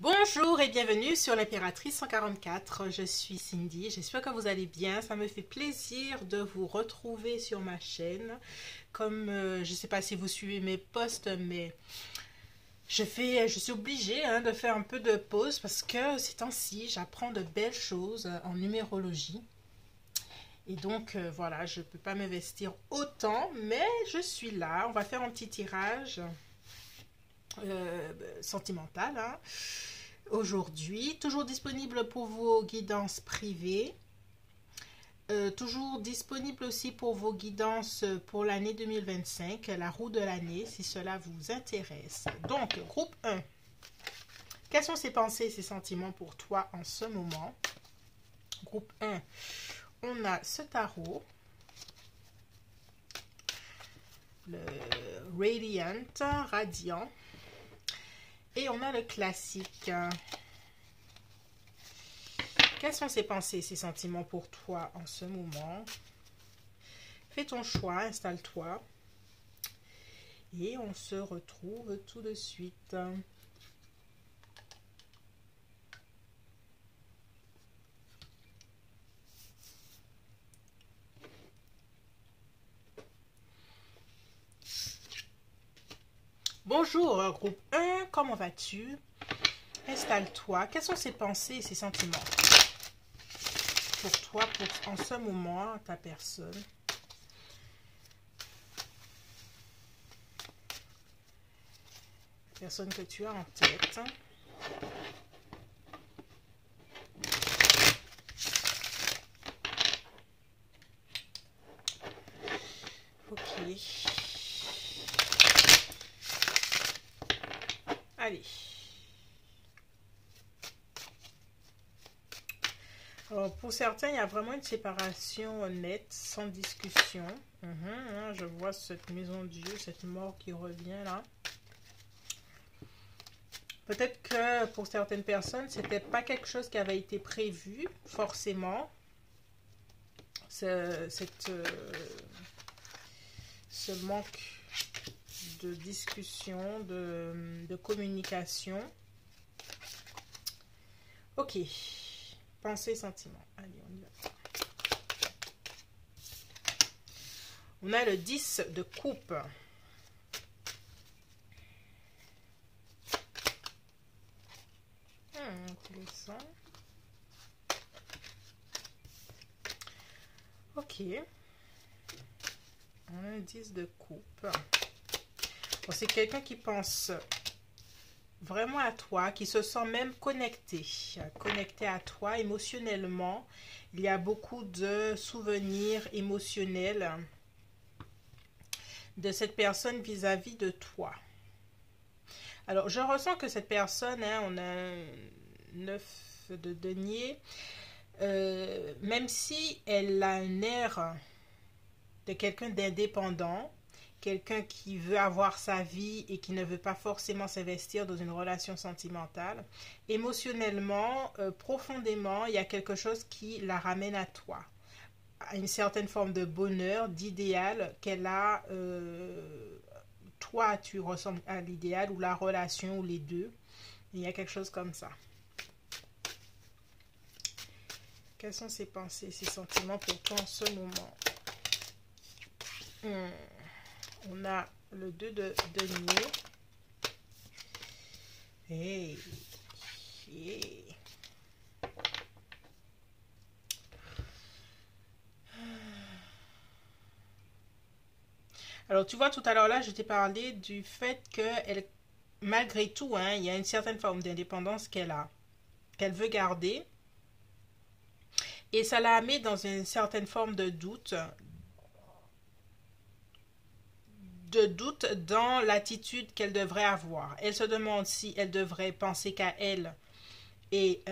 Bonjour et bienvenue sur l'Impératrice 144, je suis Cindy, j'espère que vous allez bien, ça me fait plaisir de vous retrouver sur ma chaîne. Comme je ne sais pas si vous suivez mes posts, mais je suis obligée de faire un peu de pause parce que ces temps-ci, j'apprends de belles choses en numérologie. Et donc voilà, je ne peux pas m'investir autant, mais je suis là, on va faire un petit tirage sentimental, aujourd'hui, toujours disponible pour vos guidances privées, toujours disponible aussi pour vos guidances pour l'année 2025, la roue de l'année, si cela vous intéresse. Donc, groupe 1, quelles sont ces pensées et ces sentiments pour toi en ce moment? Groupe 1, on a ce tarot, le Radiant, et on a le classique. Quelles sont ces pensées, ces sentiments pour toi en ce moment? Fais ton choix, installe-toi. Et on se retrouve tout de suite. Bonjour, groupe 1, comment vas-tu? Installe-toi. Quelles sont ces pensées et ces sentiments pour toi, en ce moment, ta personne? Personne que tu as en tête. Ok. Allez. Alors, pour certains, il y a vraiment une séparation nette, sans discussion. Je vois cette maison de Dieu, cette mort qui revient là. Peut-être que pour certaines personnes, c'était pas quelque chose qui avait été prévu, forcément. Ce manque de discussion, de communication. Ok. Pensée, sentiment. Allez, on y va. On a le 10 de coupe. Intéressant. Ok. On a un 10 de coupe. Bon, c'est quelqu'un qui pense vraiment à toi, qui se sent même connecté à toi émotionnellement. Il y a beaucoup de souvenirs émotionnels de cette personne vis-à-vis de toi. Alors, je ressens que cette personne, on a un 9 de denier, même si elle a un air de quelqu'un d'indépendant, quelqu'un qui veut avoir sa vie et qui ne veut pas forcément s'investir dans une relation sentimentale, émotionnellement, profondément, il y a quelque chose qui la ramène à toi, à une certaine forme de bonheur, d'idéal qu'elle a. Toi, tu ressembles à l'idéal, ou la relation, ou les deux. Il y a quelque chose comme ça. Quelles sont ses pensées, ses sentiments pour toi en ce moment? On a le 2 de denier. Hey. Hey. Alors, tu vois, tout à l'heure là, je t'ai parlé du fait qu'elle, malgré tout, il y a une certaine forme d'indépendance qu'elle a, qu'elle veut garder. Et ça la met dans une certaine forme de doute dans l'attitude qu'elle devrait avoir. Elle se demande si elle devrait penser qu'à elle et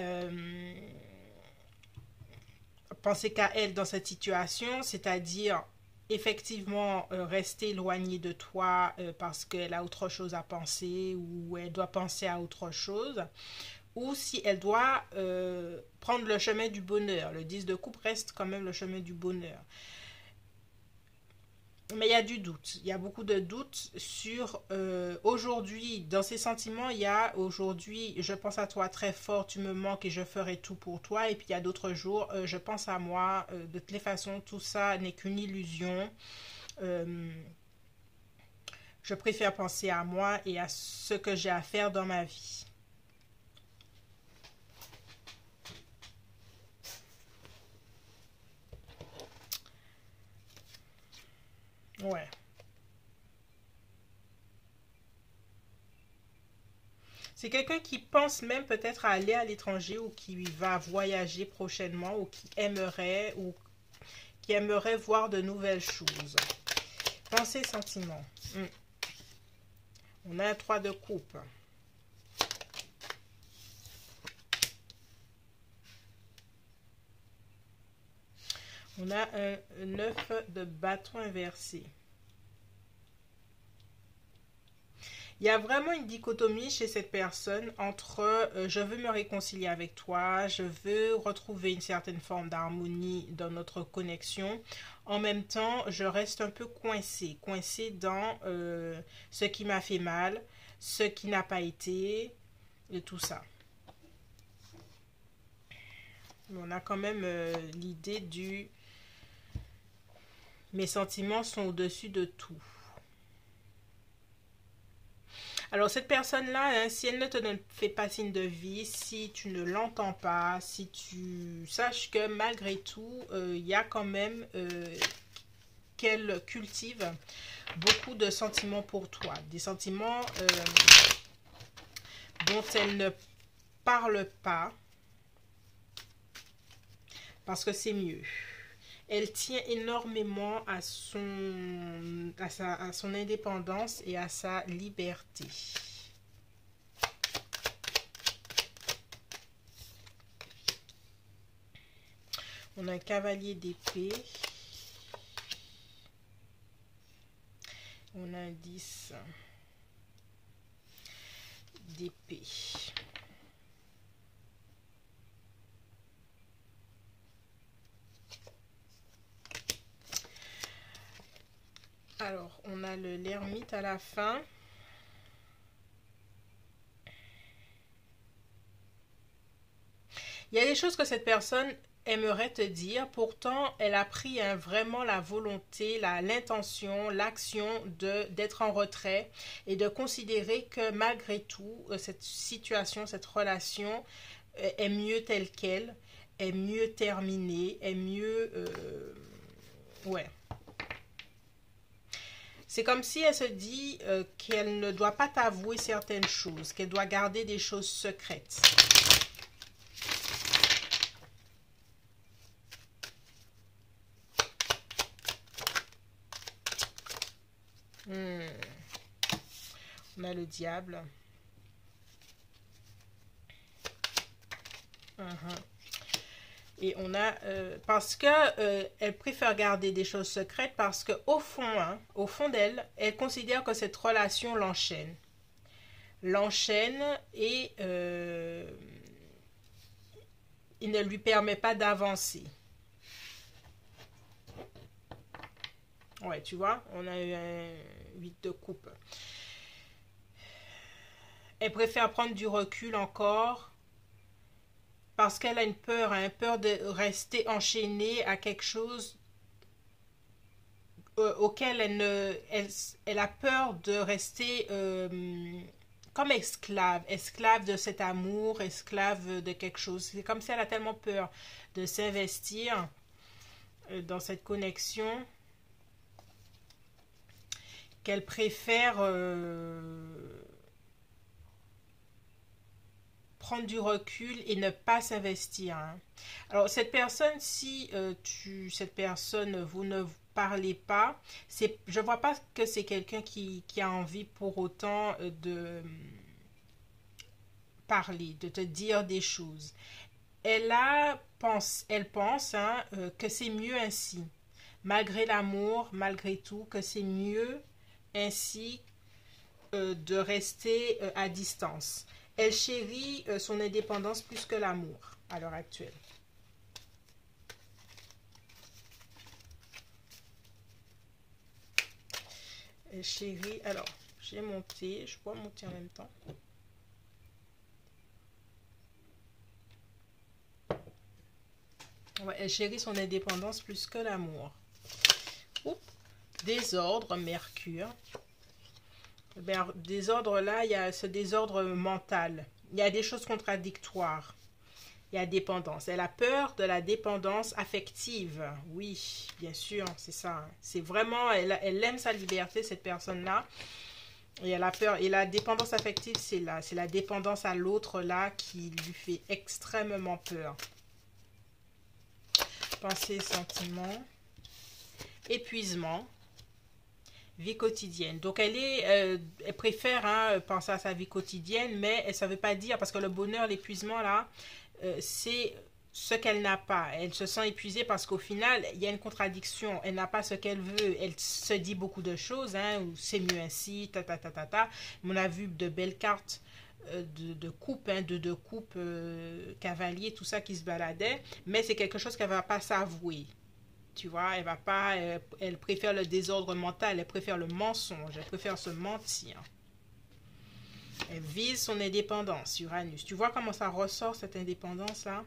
penser qu'à elle dans cette situation, c'est-à-dire effectivement rester éloignée de toi parce qu'elle a autre chose à penser ou elle doit penser à autre chose, ou si elle doit prendre le chemin du bonheur. Le 10 de coupe reste quand même le chemin du bonheur. Mais il y a du doute. Il y a beaucoup de doutes sur aujourd'hui. Dans ces sentiments, il y a aujourd'hui, je pense à toi très fort, tu me manques et je ferai tout pour toi. Et puis il y a d'autres jours, je pense à moi. De toutes les façons, tout ça n'est qu'une illusion. Euh, je préfère penser à moi et à ce que j'ai à faire dans ma vie. Ouais. C'est quelqu'un qui pense même peut-être à aller à l'étranger ou qui va voyager prochainement ou qui aimerait voir de nouvelles choses. Pensée, sentiment. On a un 3 de coupe. On a un 9 de bâton inversé. Il y a vraiment une dichotomie chez cette personne entre je veux me réconcilier avec toi, je veux retrouver une certaine forme d'harmonie dans notre connexion. En même temps, je reste un peu coincé dans ce qui m'a fait mal, ce qui n'a pas été, et tout ça. On a quand même l'idée du mes sentiments sont au-dessus de tout. Alors cette personne-là, hein, si elle ne te fait pas signe de vie, si tu ne l'entends pas, si tu saches que malgré tout, il y a quand même qu'elle cultive beaucoup de sentiments pour toi. Des sentiments dont elle ne parle pas parce que c'est mieux. Elle tient énormément à son indépendance et à sa liberté. On a un cavalier d'épée. On a un 10 d'épée. Alors, on a l'ermite à la fin. Il y a des choses que cette personne aimerait te dire, pourtant elle a pris vraiment la volonté, l'intention, l'action d'être en retrait et de considérer que malgré tout, cette situation, cette relation est mieux telle qu'elle, est mieux terminée, est mieux... ouais. C'est comme si elle se dit qu'elle ne doit pas t'avouer certaines choses, qu'elle doit garder des choses secrètes. On a le diable. Et on a parce que elle préfère garder des choses secrètes parce que au fond d'elle, elle considère que cette relation l'enchaîne et il ne lui permet pas d'avancer. Ouais, tu vois, on a eu un 8 de coupe. Elle préfère prendre du recul encore parce qu'elle a une peur de rester enchaînée à quelque chose auquel elle a peur de rester comme esclave de cet amour, esclave de quelque chose. C'est comme si elle a tellement peur de s'investir dans cette connexion qu'elle préfère prendre du recul et ne pas s'investir. Hein. Alors cette personne, si cette personne, vous ne parlez pas, je vois pas que c'est quelqu'un qui a envie pour autant de parler, de te dire des choses. Elle pense hein, que c'est mieux ainsi. Malgré l'amour, malgré tout, que c'est mieux ainsi de rester à distance. Elle chérit son indépendance plus que l'amour à l'heure actuelle. Chérie, alors, j'ai monté, je peux monter en même temps. Ouais, elle chérit son indépendance plus que l'amour. Désordre, Mercure. Désordre là, il y a ce désordre mental. Il y a des choses contradictoires. Il y a dépendance. Elle a peur de la dépendance affective. Oui, bien sûr, c'est ça. C'est vraiment, elle aime sa liberté, cette personne-là. Et elle a peur. Et la dépendance affective, c'est là. C'est la dépendance à l'autre là qui lui fait extrêmement peur. Pensée, sentiments. Épuisement. Vie quotidienne. Donc, elle préfère penser à sa vie quotidienne, mais ça ne veut pas dire, parce que le bonheur, l'épuisement, là, c'est ce qu'elle n'a pas. Elle se sent épuisée parce qu'au final, il y a une contradiction. Elle n'a pas ce qu'elle veut. Elle se dit beaucoup de choses, hein, ou c'est mieux ainsi, ta. On a vu de belles cartes de coupe, hein, de coupe cavalier, tout ça qui se baladait, mais c'est quelque chose qu'elle ne va pas s'avouer. Tu vois, elle va pas, elle préfère le désordre mental, elle préfère le mensonge, elle préfère se mentir. Elle vise son indépendance, Uranus. Tu vois comment ça ressort, cette indépendance-là?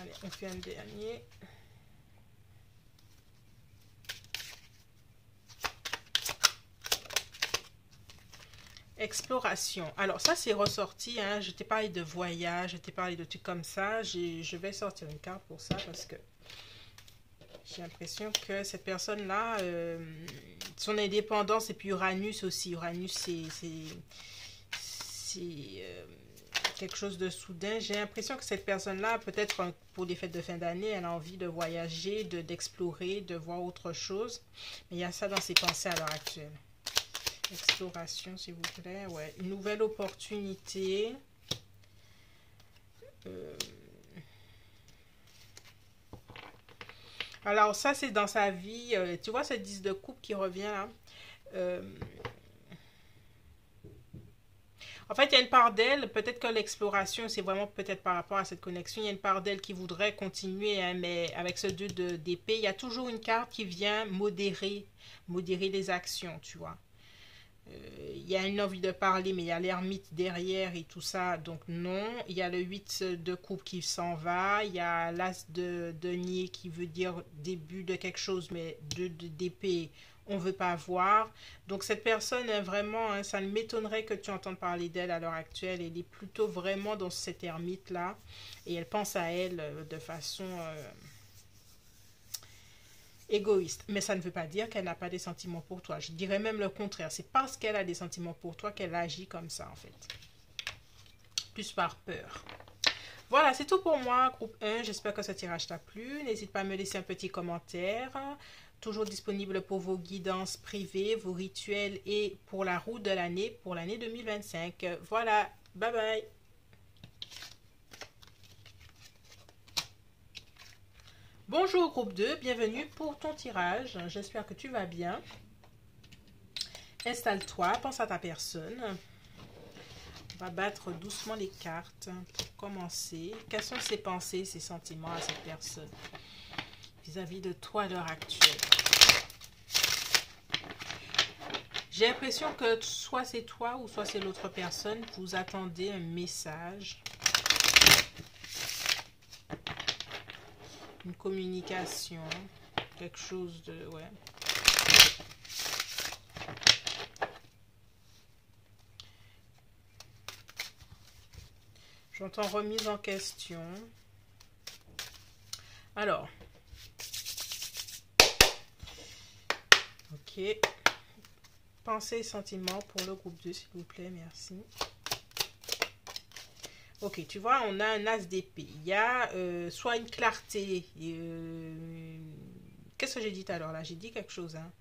Allez, on fait un dernier. Exploration. Alors ça c'est ressorti, hein. Je t'ai parlé de voyage, je t'ai parlé de trucs comme ça. Je vais sortir une carte pour ça parce que j'ai l'impression que cette personne-là, son indépendance, et puis Uranus aussi. Uranus c'est quelque chose de soudain. J'ai l'impression que cette personne-là, peut-être pour des fêtes de fin d'année, elle a envie de voyager, d'explorer, de voir autre chose. Mais il y a ça dans ses pensées à l'heure actuelle. Exploration, s'il vous plaît. Ouais, une nouvelle opportunité. Alors, ça, c'est dans sa vie. Tu vois, ce 10 de coupe qui revient là. En fait, il y a une part d'elle, peut-être que l'exploration, c'est vraiment peut-être par rapport à cette connexion, il y a une part d'elle qui voudrait continuer, hein, mais avec ce 2 d'épée, il y a toujours une carte qui vient modérer les actions, tu vois. Il y a une envie de parler, mais il y a l'ermite derrière et tout ça, donc non. Il y a le 8 de coupe qui s'en va. Il y a l'as de denier qui veut dire début de quelque chose, mais 2 d'épée, on ne veut pas voir. Donc cette personne, est vraiment, hein, ça ne m'étonnerait que tu entendes parler d'elle à l'heure actuelle. Elle est plutôt vraiment dans cette ermite-là. Et elle pense à elle de façon égoïste, mais ça ne veut pas dire qu'elle n'a pas des sentiments pour toi. Je dirais même le contraire. C'est parce qu'elle a des sentiments pour toi qu'elle agit comme ça, en fait. Plus par peur. Voilà, c'est tout pour moi, groupe 1. J'espère que ce tirage t'a plu. N'hésite pas à me laisser un petit commentaire. Toujours disponible pour vos guidances privées, vos rituels et pour la route de l'année, pour l'année 2025. Voilà, bye bye. Bonjour groupe 2, bienvenue pour ton tirage. J'espère que tu vas bien. Installe-toi, pense à ta personne. On va battre doucement les cartes pour commencer. Quelles sont ses pensées, ses sentiments à cette personne vis-à-vis de toi à l'heure actuelle? J'ai l'impression que soit c'est toi ou soit c'est l'autre personne. Vous attendez un message. Une communication. Quelque chose de... ouais. J'entends remise en question. Alors. Ok. Pensée et sentiments pour le groupe 2, s'il vous plaît. Merci. Ok, tu vois, on a un as d'épée. Il y a soit une clarté. Qu'est-ce que j'ai dit tout à l'heure là? J'ai dit quelque chose. Hein.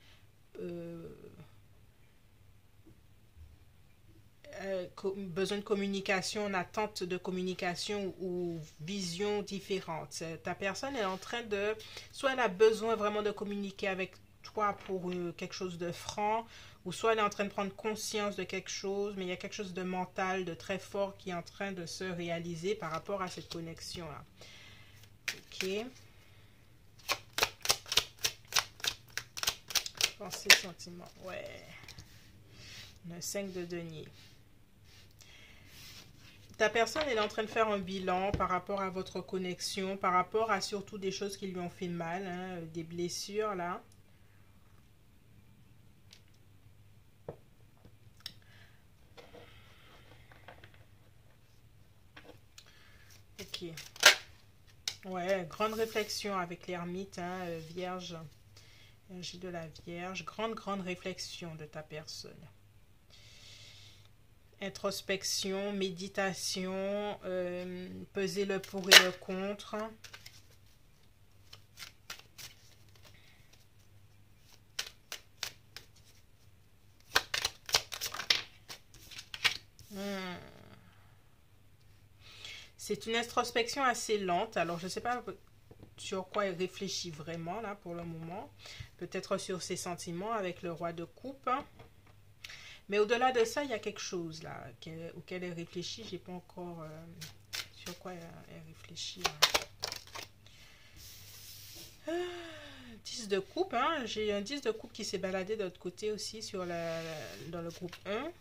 Besoin de communication, une attente de communication ou vision différente. Ta personne est en train de... Soit elle a besoin vraiment de communiquer avec toi pour quelque chose de franc, ou soit elle est en train de prendre conscience de quelque chose, mais il y a quelque chose de mental, de très fort qui est en train de se réaliser par rapport à cette connexion-là. Ok. Pensée, sentiment. Ouais. Le 5 de denier. Ta personne est en train de faire un bilan par rapport à votre connexion, par rapport à surtout des choses qui lui ont fait mal, hein, des blessures là. Ok. Ouais, grande réflexion avec l'ermite, hein, Vierge. Énergie de la Vierge. Grande réflexion de ta personne. Introspection, méditation, peser le pour et le contre. C'est une introspection assez lente. Alors, je ne sais pas sur quoi elle réfléchit vraiment, là, pour le moment. Peut-être sur ses sentiments avec le roi de coupe. Mais au-delà de ça, il y a quelque chose, là, auquel elle réfléchit. Je n'ai pas encore sur quoi elle réfléchit. Là. 10 de coupe, hein. J'ai un 10 de coupe qui s'est baladé de l'autre côté aussi sur dans le groupe 1.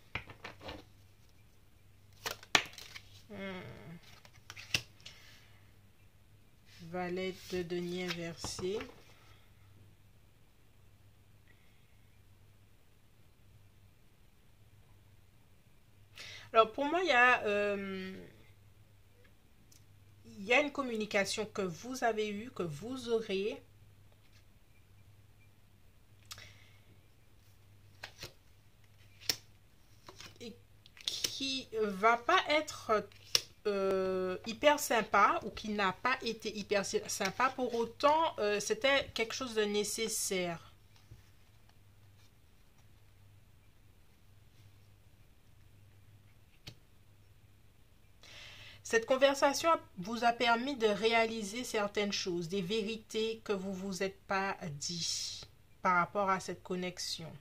Valet de denier inversé. Alors pour moi, il y a une communication que vous avez eue, que vous aurez. Et qui va pas être hyper sympa ou qui n'a pas été hyper sympa. Pour autant, c'était quelque chose de nécessaire. Cette conversation vous a permis de réaliser certaines choses, des vérités que vous vous êtes pas dit par rapport à cette connexion.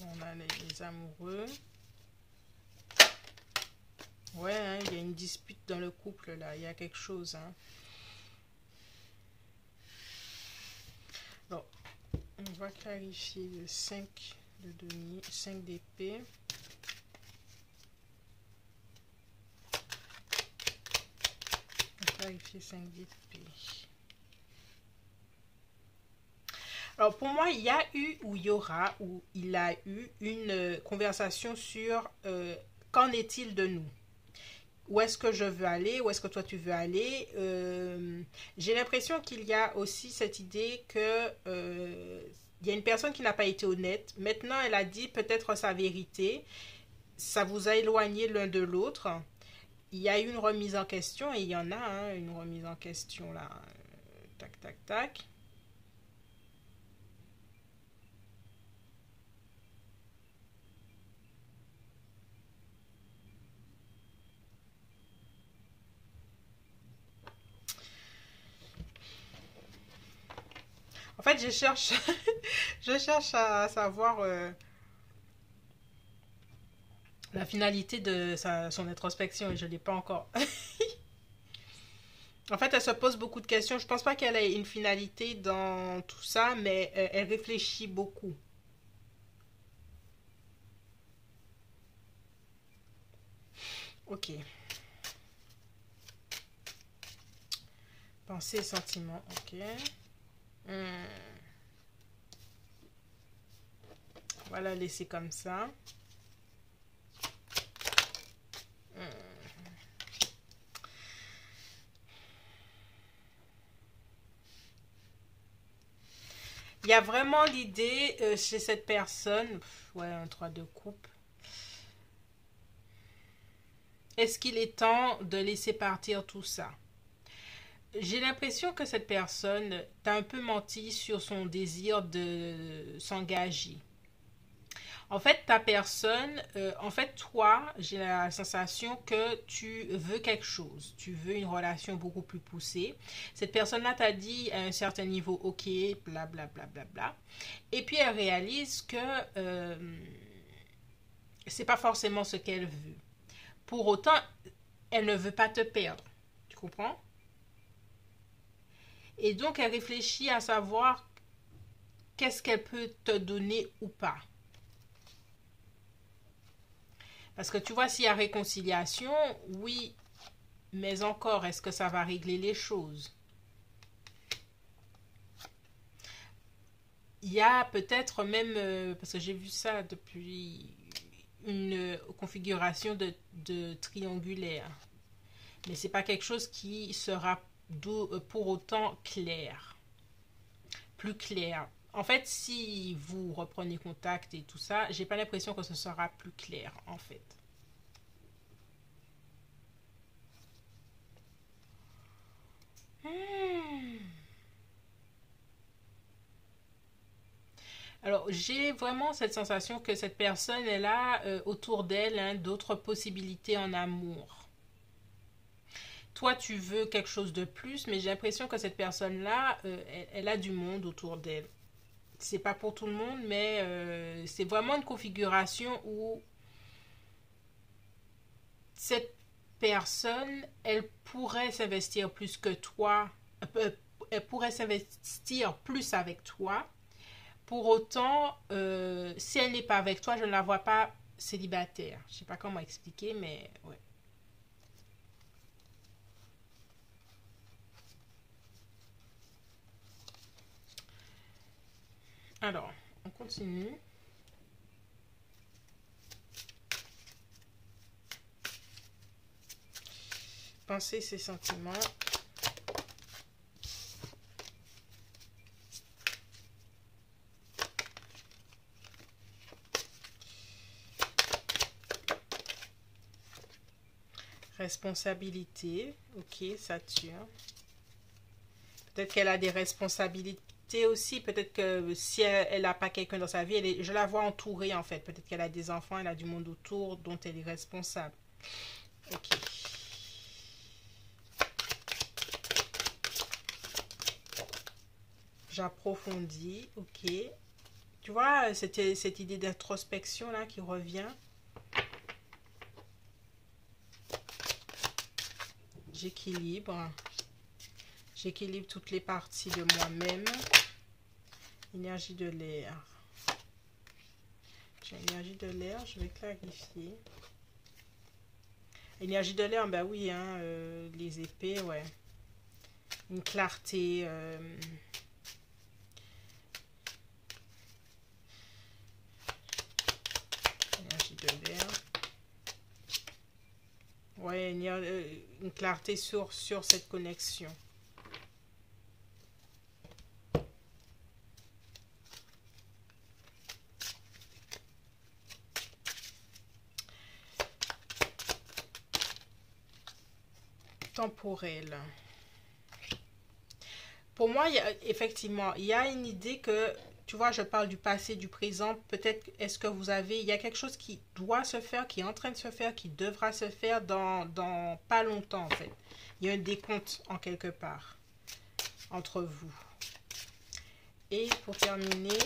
On a les amoureux. Ouais, hein, il y a une dispute dans le couple là, il y a quelque chose. Hein. Bon, on va clarifier le 5 de denier, 5 d'épée. On va clarifier 5 d'épée. Alors pour moi, il y a eu ou il y aura ou il a eu une conversation sur qu'en est-il de nous? Où est-ce que je veux aller? Où est-ce que toi tu veux aller? J'ai l'impression qu'il y a aussi cette idée que il y a une personne qui n'a pas été honnête. Maintenant, elle a dit peut-être sa vérité. Ça vous a éloigné l'un de l'autre. Il y a eu une remise en question et il y en a hein, une remise en question là. Tac, tac, tac. En fait, je cherche, je cherche à savoir la finalité de son introspection et je ne l'ai pas encore. En fait, elle se pose beaucoup de questions. Je pense pas qu'elle ait une finalité dans tout ça, mais elle réfléchit beaucoup. Ok. Pensée et sentiment. Ok. On va la laisser comme ça. Il y a vraiment l'idée chez cette personne. Ouais, un 3 de coupe. Est-ce qu'il est temps de laisser partir tout ça? J'ai l'impression que cette personne t'a un peu menti sur son désir de s'engager. En fait, ta personne, en fait, toi, j'ai la sensation que tu veux quelque chose. Tu veux une relation beaucoup plus poussée. Cette personne-là t'a dit à un certain niveau, ok, bla bla bla bla bla. Et puis elle réalise que c'est pas forcément ce qu'elle veut. Pour autant, elle ne veut pas te perdre. Tu comprends? Et donc, elle réfléchit à savoir qu'est-ce qu'elle peut te donner ou pas. Parce que tu vois, s'il y a réconciliation, oui, mais encore, est-ce que ça va régler les choses? Il y a peut-être même, parce que j'ai vu ça depuis une configuration de triangulaire, mais c'est pas quelque chose qui sera pour autant clair, plus clair. En fait, si vous reprenez contact et tout ça, j'ai pas l'impression que ce sera plus clair, en fait. Hmm. Alors, j'ai vraiment cette sensation que cette personne, elle a autour d'elle hein, d'autres possibilités en amour. Toi, tu veux quelque chose de plus, mais j'ai l'impression que cette personne-là, elle a du monde autour d'elle. C'est pas pour tout le monde, mais c'est vraiment une configuration où cette personne, elle pourrait s'investir plus que toi, elle pourrait s'investir plus avec toi. Pour autant, si elle n'est pas avec toi, je ne la vois pas célibataire. Je sais pas comment expliquer, mais ouais. Alors, on continue. Penser ses sentiments. Responsabilité. Ok, Saturne. Peut-être qu'elle a des responsabilités aussi. Peut-être que si elle n'a pas quelqu'un dans sa vie, je la vois entourée en fait. Peut-être qu'elle a des enfants, elle a du monde autour dont elle est responsable. Ok. J'approfondis. Ok. Tu vois, c'était cette idée d'introspection là qui revient. J'équilibre. J'équilibre toutes les parties de moi-même. Énergie de l'air. J'ai l'énergie de l'air, je vais clarifier. Énergie de l'air, ben oui, hein, les épées, ouais. Une clarté. Énergie de l'air. Ouais, une clarté sur cette connexion. Temporelle. Pour moi, effectivement, il y a une idée que, tu vois, je parle du passé, du présent. Peut-être, est-ce que vous avez, il y a quelque chose qui doit se faire, qui est en train de se faire, qui devra se faire dans pas longtemps, en fait. Il y a un décompte en quelque part entre vous. Et pour terminer,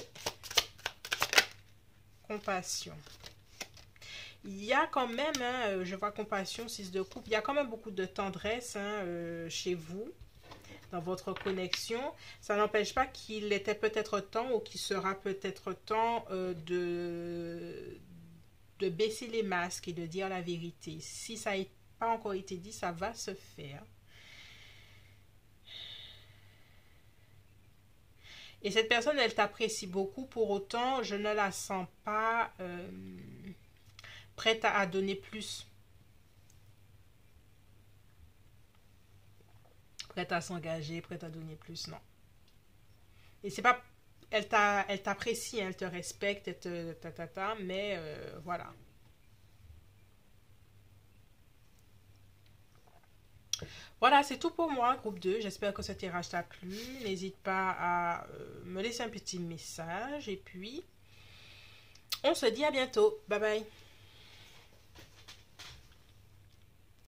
compassion. Il y a quand même, hein, je vois compassion, 6 de coupe, il y a quand même beaucoup de tendresse hein, chez vous, dans votre connexion. Ça n'empêche pas qu'il était peut-être temps ou qu'il sera peut-être temps de baisser les masques et de dire la vérité. Si ça n'a pas encore été dit, ça va se faire. Et cette personne, elle t'apprécie beaucoup, pour autant, je ne la sens pas prête à donner plus. Prête à s'engager, prête à donner plus, non. Et c'est pas... Elle t'apprécie, elle te respecte, elle te... mais voilà. Voilà, c'est tout pour moi, groupe 2. J'espère que ce tirage t'a plu. N'hésite pas à me laisser un petit message. Et puis, On se dit à bientôt. Bye bye.